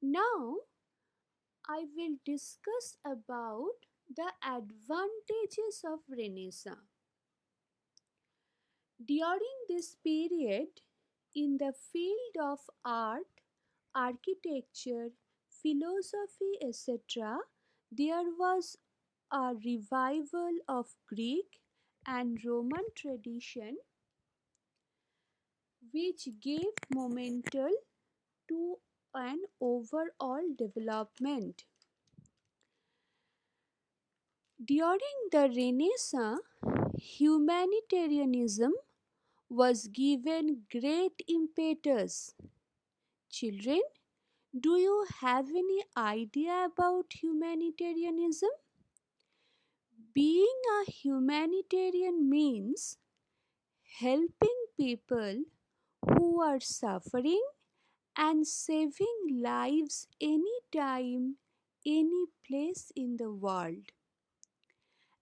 Now I will discuss about the advantages of Renaissance. During this period, in the field of art, architecture, philosophy, etc., there was a revival of Greek and Roman tradition which gave momentum to an overall development. During the Renaissance, humanitarianism was given great impetus. Children, do you have any idea about humanitarianism? Being a humanitarian means helping people who are suffering and saving lives anytime, any place in the world.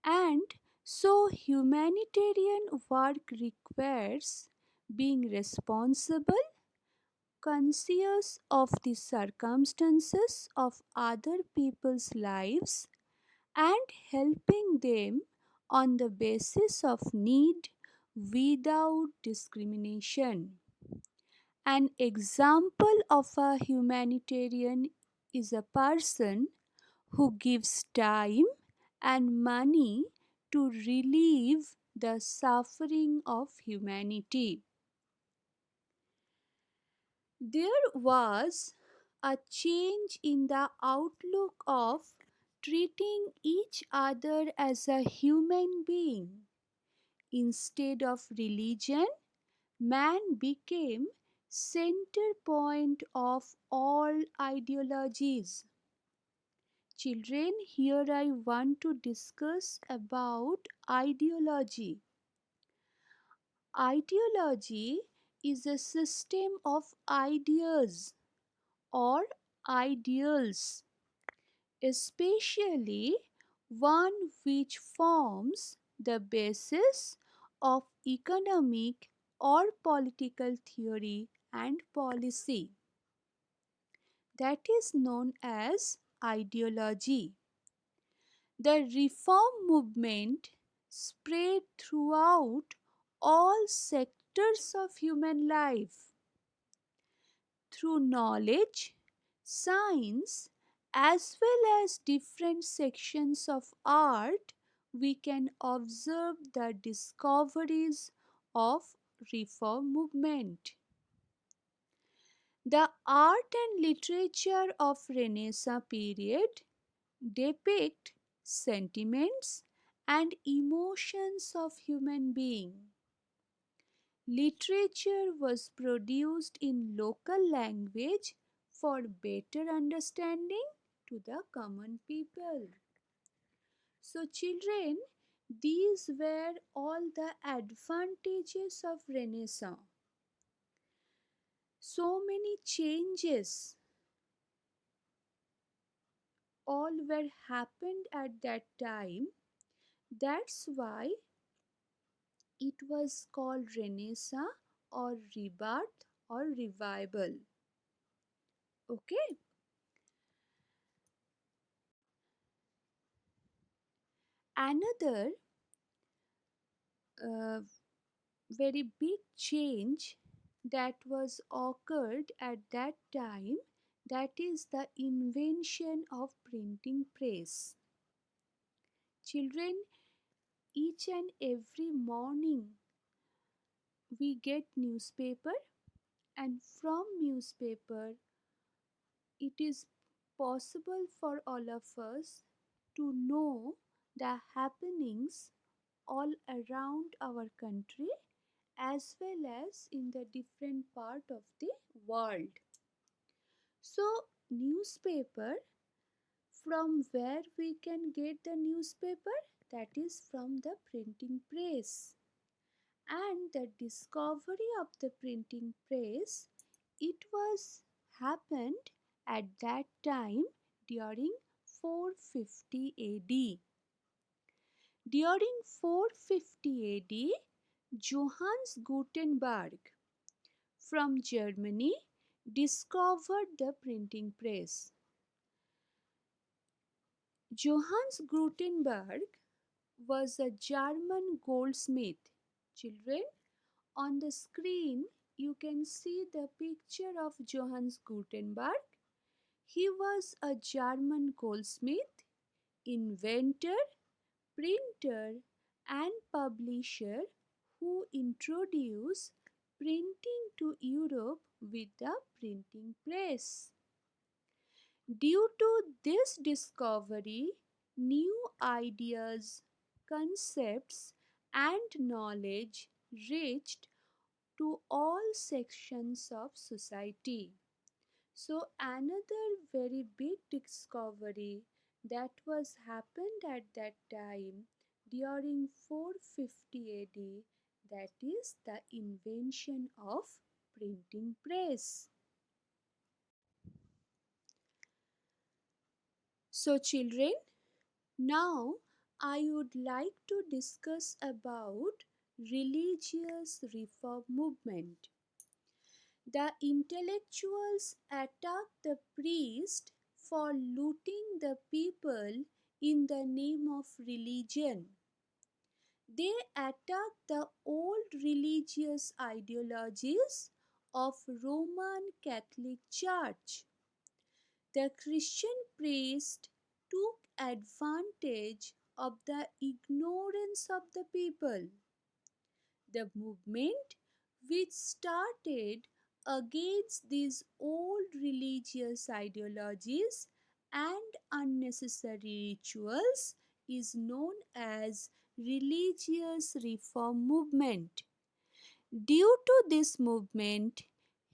And so, humanitarian work requires being responsible, conscious of the circumstances of other people's lives, and helping them on the basis of need without discrimination. An example of a humanitarian is a person who gives time and money to relieve the suffering of humanity. There was a change in the outlook of treating each other as a human being. Instead of religion, man became center point of all ideologies. Children, here I want to discuss about ideology. Ideology is a system of ideas or ideals, especially one which forms the basis of economic or political theory and policy. That is known as ideology. The reform movement spread throughout all sectors of human life. Through knowledge, science, as well as different sections of art, we can observe the discoveries of reform movement. The art and literature of Renaissance period depict sentiments and emotions of human being. Literature was produced in local language for better understanding to the common people. So children, these were all the advantages of Renaissance. So many changes all were happened at that time. That's why it was called Renaissance or rebirth or revival. Okay. Another uh, very big change that was occurred at that time, that is the invention of printing press. Children, each and every morning we get newspaper, and from newspaper it is possible for all of us to know the happenings all around our country as well as in the different part of the world. So newspaper, from where we can get the newspaper? That is from the printing press. And the discovery of the printing press, it was happened at that time during 450 AD. During 450 AD, Johannes Gutenberg from Germany discovered the printing press. Johannes Gutenberg was a German goldsmith. Children, on the screen you can see the picture of Johannes Gutenberg. He was a German goldsmith, inventor, printer, and publisher who introduced printing to Europe with the printing press. Due to this discovery, new ideas, concepts, and knowledge reached to all sections of society. So another very big discovery that was happened at that time during 450 AD, that is the invention of printing press. So children, now I would like to discuss about religious reform movement. The intellectuals attacked the priest for looting the people in the name of religion. They attacked the old religious ideologies of Roman Catholic Church. The Christian priest took advantage of the ignorance of the people. The movement, which started against these old religious ideologies and unnecessary rituals, is known as religious reform movement. Due to this movement,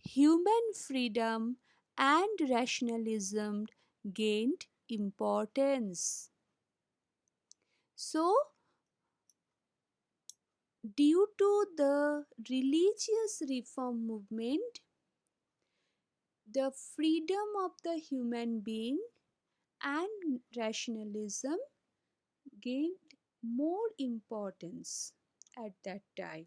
human freedom and rationalism gained importance. So, due to the religious reform movement, the freedom of the human being and rationalism gained more importance at that time.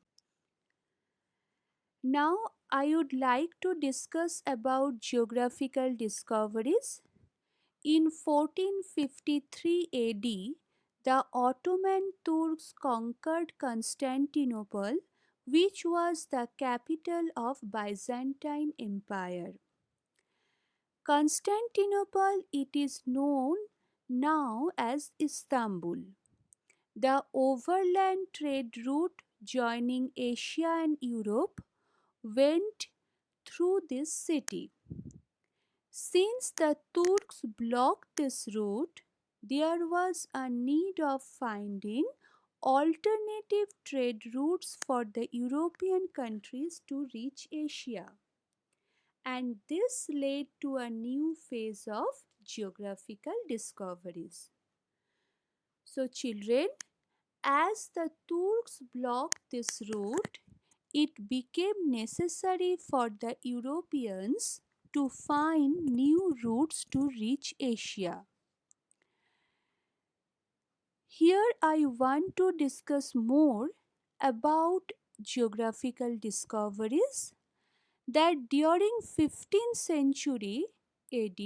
Now I would like to discuss about geographical discoveries. In 1453 AD, the Ottoman Turks conquered Constantinople, which was the capital of Byzantine Empire. Constantinople, it is known now as Istanbul. The overland trade route joining Asia and Europe went through this city. Since the Turks blocked this route, there was a need of finding alternative trade routes for the European countries to reach Asia. And this led to a new phase of geographical discoveries. So, children, as the Turks blocked this route, it became necessary for the Europeans to find new routes to reach Asia. Here I want to discuss more about geographical discoveries that during 15th century AD,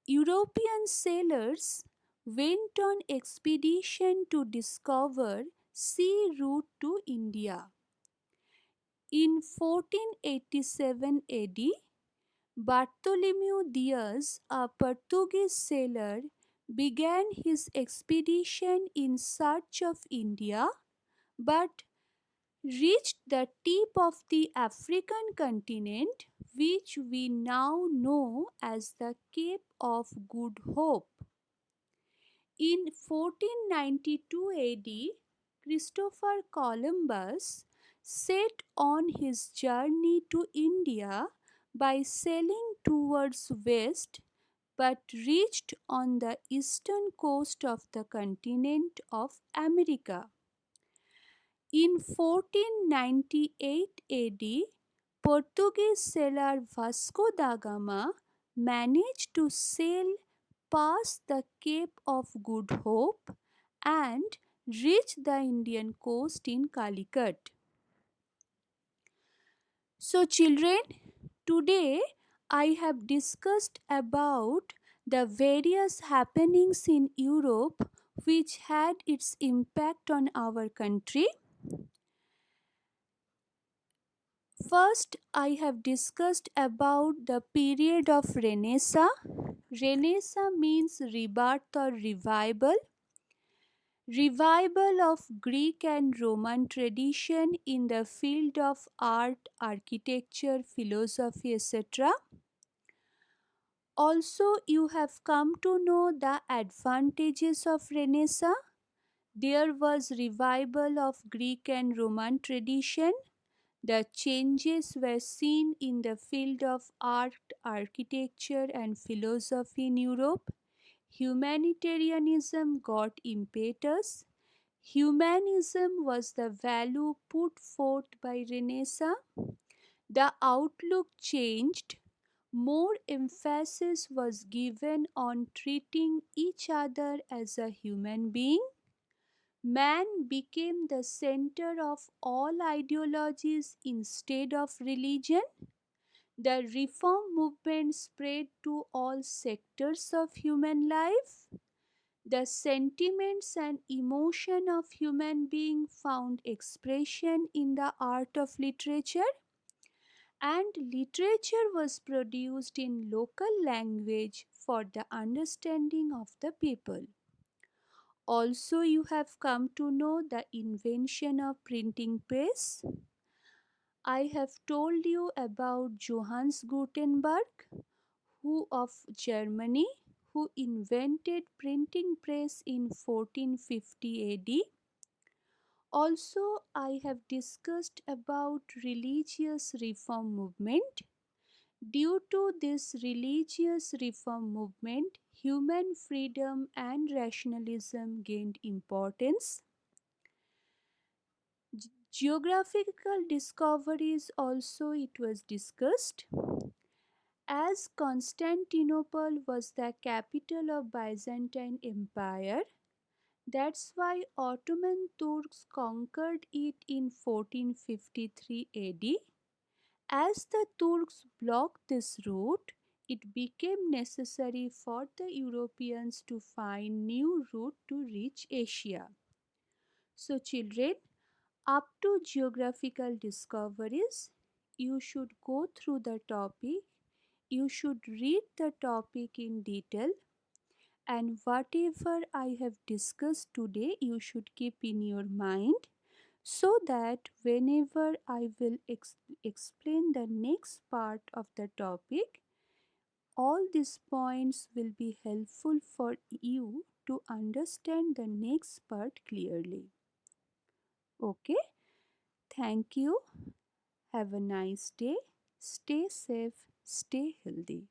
European sailors went on expedition to discover sea route to India. In 1487 AD, Bartholomew Diaz, a Portuguese sailor, began his expedition in search of India but reached the tip of the African continent, which we now know as the Cape of Good Hope. In 1492 AD, Christopher Columbus set on his journey to India by sailing towards west but reached on the eastern coast of the continent of America. In 1498 AD, Portuguese sailor Vasco da Gama managed to sail past the Cape of Good Hope and reach the Indian coast in Calicut. So children, today I have discussed about the various happenings in Europe which had its impact on our country. First, I have discussed about the period of Renaissance. Renaissance means rebirth or revival. Revival of Greek and Roman tradition in the field of art, architecture, philosophy, etc. Also, you have come to know the advantages of Renaissance. There was revival of Greek and Roman tradition. The changes were seen in the field of art, architecture, and philosophy in Europe. Humanitarianism got impetus. Humanism was the value put forth by Renaissance. The outlook changed. More emphasis was given on treating each other as a human being. Man became the center of all ideologies instead of religion. The reform movement spread to all sectors of human life. The sentiments and emotion of human being found expression in the art of literature, and literature was produced in local language for the understanding of the people. Also, you have come to know the invention of printing press. I have told you about Johannes Gutenberg, who of Germany, who invented printing press in 1450 AD. Also, I have discussed about religious reform movement. Due to this religious reform movement, human freedom and rationalism gained importance. Geographical discoveries also it was discussed. As Constantinople was the capital of Byzantine Empire, that's why Ottoman Turks conquered it in 1453 AD. As the Turks blocked this route, it became necessary for the Europeans to find new route to reach Asia. So children, up to geographical discoveries, you should go through the topic, you should read the topic in detail, and whatever I have discussed today, you should keep in your mind so that whenever I will explain the next part of the topic, all these points will be helpful for you to understand the next part clearly. Okay, thank you. Have a nice day. Stay safe, stay healthy.